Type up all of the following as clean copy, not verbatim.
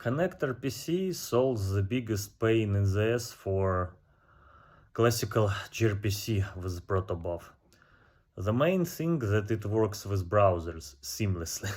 ConnectRPC solves the biggest pain in the ass for classical gRPC with Protobuf. The main thing that it works with browsers seamlessly.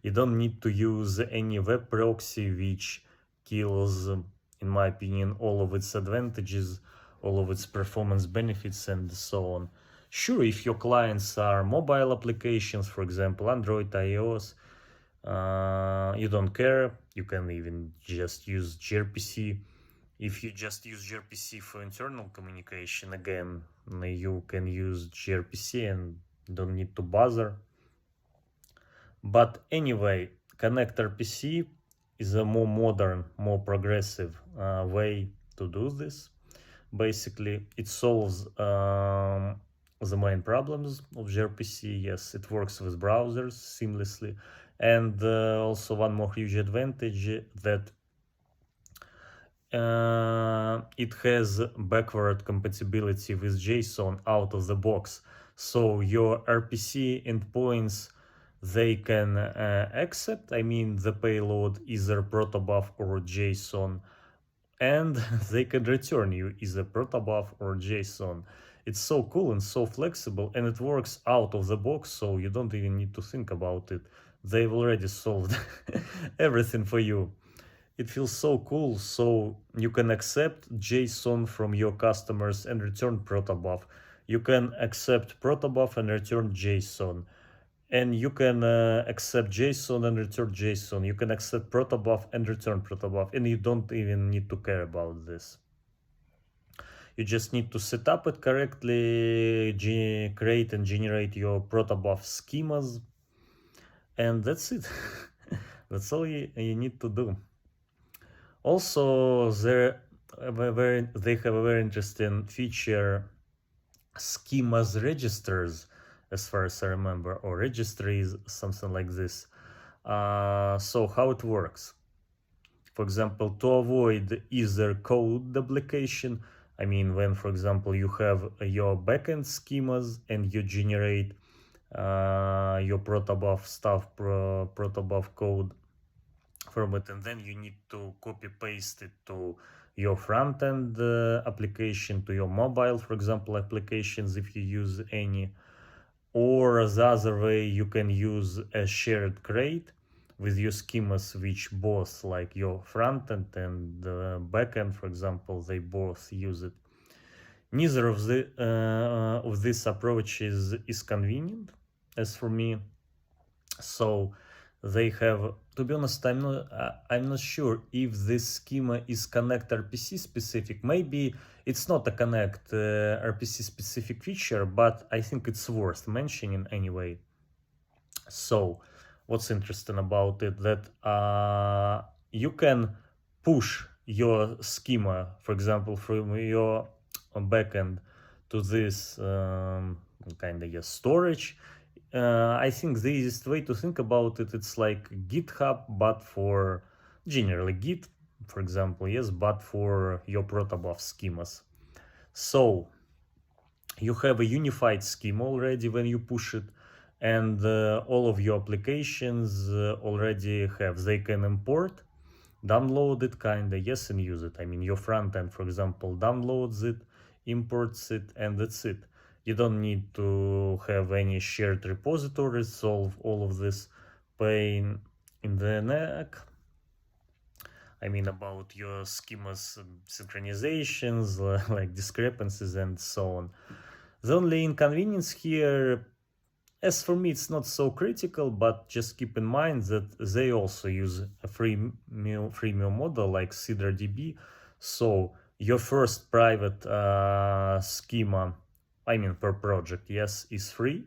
You don't need to use any web proxy, which kills, in my opinion, all of its advantages, all of its performance benefits, and so on. Sure, if your clients are mobile applications, for example, Android, iOS, you don't care. You can even just use gRPC. If you just use gRPC for internal communication, again, you can use gRPC and don't need to bother. But anyway, ConnectRPC is a more modern, more progressive way to do this. Basically, it solves the main problems of gRPC. Yes, it works with browsers seamlessly. And also one more huge advantage that it has backward compatibility with JSON out of the box. So your RPC endpoints, they can accept, I mean, the payload, either Protobuf or JSON, and they can return you either Protobuf or JSON. It's so cool and so flexible, and it works out of the box, so you don't even need to think about it. They've already solved everything for you. It feels so cool, so you can accept JSON from your customers and return Protobuf. You can accept Protobuf and return JSON. And you can accept JSON and return JSON. You can accept Protobuf and return Protobuf. And you don't even need to care about this. You just need to set up it correctly, create and generate your Protobuf schemas. And that's it. That's all you need to do. Also, they have a very interesting feature, schemas registers, as far as I remember, or registries, something like this. So how it works? For example, to avoid either code duplication, I mean, when, for example, you have your backend schemas and you generate your Protobuf stuff, Protobuf code from it, and then you need to copy paste it to your front-end application, to your mobile, for example, applications, if you use any. Or the other way, you can use a shared crate with your schemas, which both, like your front-end and back-end, for example, they both use it. Neither of these approaches is convenient, as for me. So they have, to be honest, I'm not sure if this schema is ConnectRPC specific. Maybe it's not a ConnectRPC specific feature, but I think it's worth mentioning anyway. So what's interesting about it, that you can push your schema, for example, from your backend to this kind of storage. I think the easiest way to think about it, it's like GitHub, but for generally Git, for example, yes, but for your Protobuf schemas. So you have a unified schema already when you push it, and all of your applications already have, they can import, download it, kinda, yes, and use it. I mean, your front end, for example, downloads it, imports it, and that's it. You don't need to have any shared repositories, solve all of this pain in the neck. I mean, about your schemas synchronizations, like discrepancies and so on. The only inconvenience here, as for me, it's not so critical, but just keep in mind that they also use a freemium model like CedrDB. So your first private schema, I mean per project, yes, is free,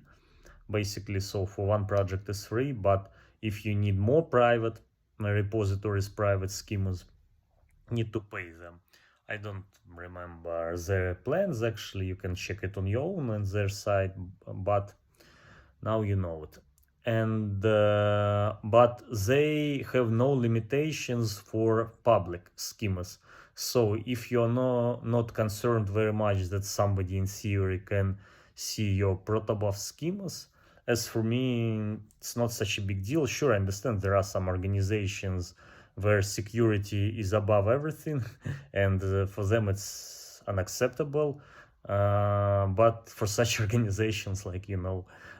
basically. So for one project is free, but if you need more private repositories, private schemas, need to pay them. I don't remember their plans, actually. You can check it on your own on their site, but now you know it. And but they have no limitations for public schemas. So if you're not concerned very much that somebody in theory can see your Protobuf schemas, as for me, it's not such a big deal. Sure, I understand there are some organizations where security is above everything, and for them it's unacceptable. But for such organizations, like,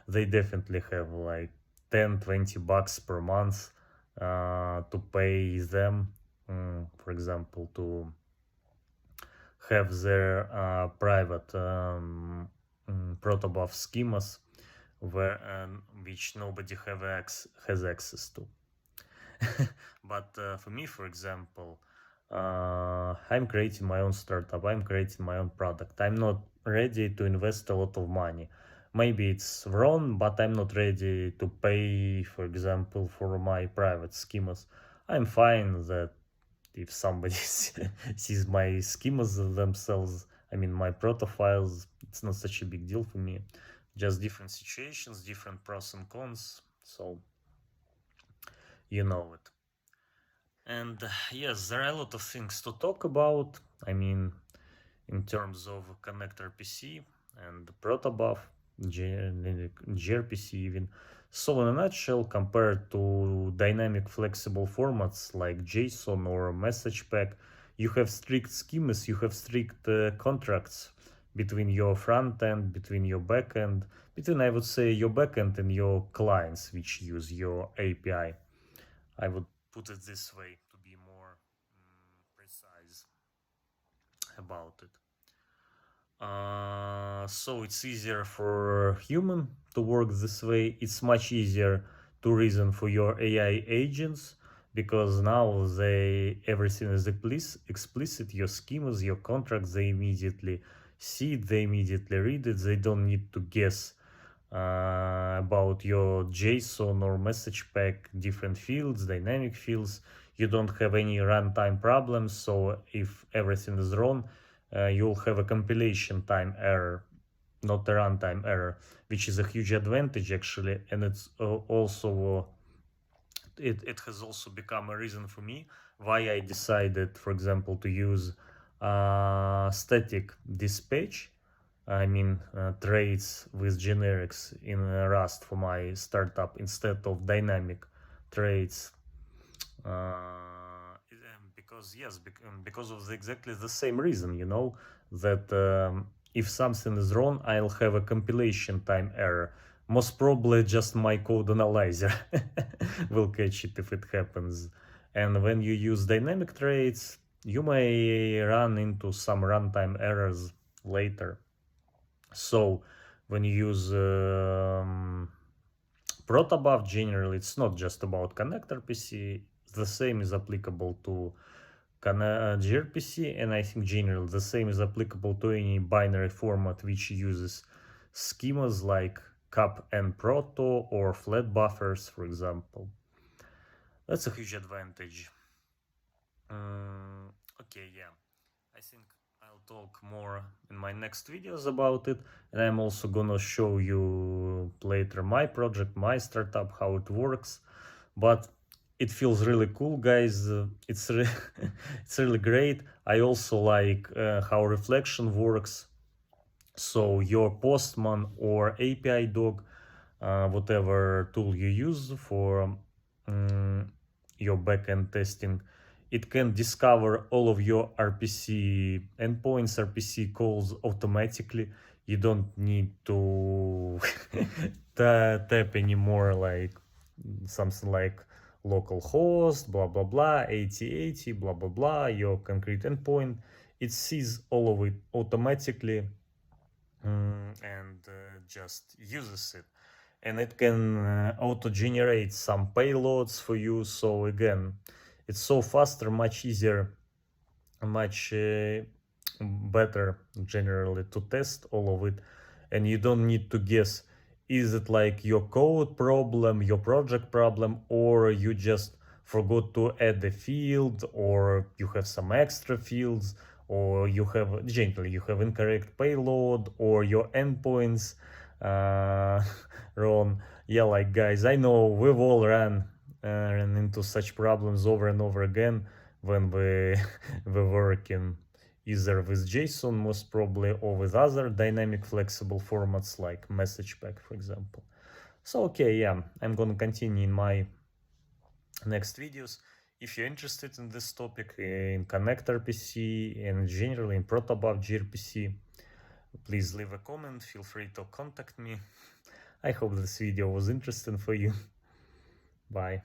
they definitely have like 10-20 bucks per month to pay them, for example, to have their private Protobuf schemas where which nobody has access to. But for me, for example, I'm creating my own startup, I'm creating my own product. I'm not ready to invest a lot of money. Maybe it's wrong, but I'm not ready to pay, for example, for my private schemas. I'm fine that if somebody sees my schemas themselves, I mean my proto files, it's not such a big deal for me. Just different situations, different pros and cons, so you know it. And yes, there are a lot of things to talk about. I mean, in terms of ConnectRPC and Protobuf, gRPC even. So in a nutshell, compared to dynamic flexible formats like JSON or message pack, you have strict schemas, you have strict contracts between your front end, between your back end, between, I would say, your backend and your clients which use your API. I would put it this way to be more precise about it. So it's easier for human to work this way. It's much easier to reason for your AI agents because now everything is explicit. Your schemas, your contracts, they immediately see it, they immediately read it. They don't need to guess about your JSON or message pack, different fields, dynamic fields. You don't have any runtime problems. So if everything is wrong, you'll have a compilation time error, not a runtime error, which is a huge advantage actually. And it's also it has also become a reason for me why I decided, for example, to use static dispatch. I mean, traits with generics in Rust for my startup instead of dynamic traits. Because yes, because of exactly the same reason, that if something is wrong, I'll have a compilation time error. Most probably, just my code analyzer will catch it if it happens. And when you use dynamic traits, you may run into some runtime errors later. So when you use Protobuf, generally, it's not just about ConnectRPC. The same is applicable to gRPC, and I think generally the same is applicable to any binary format which uses schemas like cap and proto or flat buffers, for example. That's a huge advantage. Okay, yeah. I think I'll talk more in my next videos about it, and I'm also gonna show you later my project, my startup, how it works. But it feels really cool, guys. It's it's really great. I also like how reflection works. So your Postman or API dog, whatever tool you use for your backend testing, it can discover all of your RPC endpoints, RPC calls automatically. You don't need to tap anymore, like something like localhost, blah blah blah, 8080, blah blah blah, your concrete endpoint. It sees all of it automatically and just uses it. And it can auto-generate some payloads for you. So again, it's so faster, much easier, much better generally to test all of it. And you don't need to guess, is it like your code problem, your project problem, or you just forgot to add a field, or you have some extra fields, or you have generally you have incorrect payload, or your endpoints wrong. Yeah, like guys, I know we've all ran into such problems over and over again when we were working either with JSON most probably or with other dynamic flexible formats like message pack, for example. So okay, yeah, I'm gonna continue in my next videos. If you're interested in this topic, in ConnectRPC and generally in Protobuf gRPC, please leave a comment. Feel free to contact me. I hope this video was interesting for you. Bye.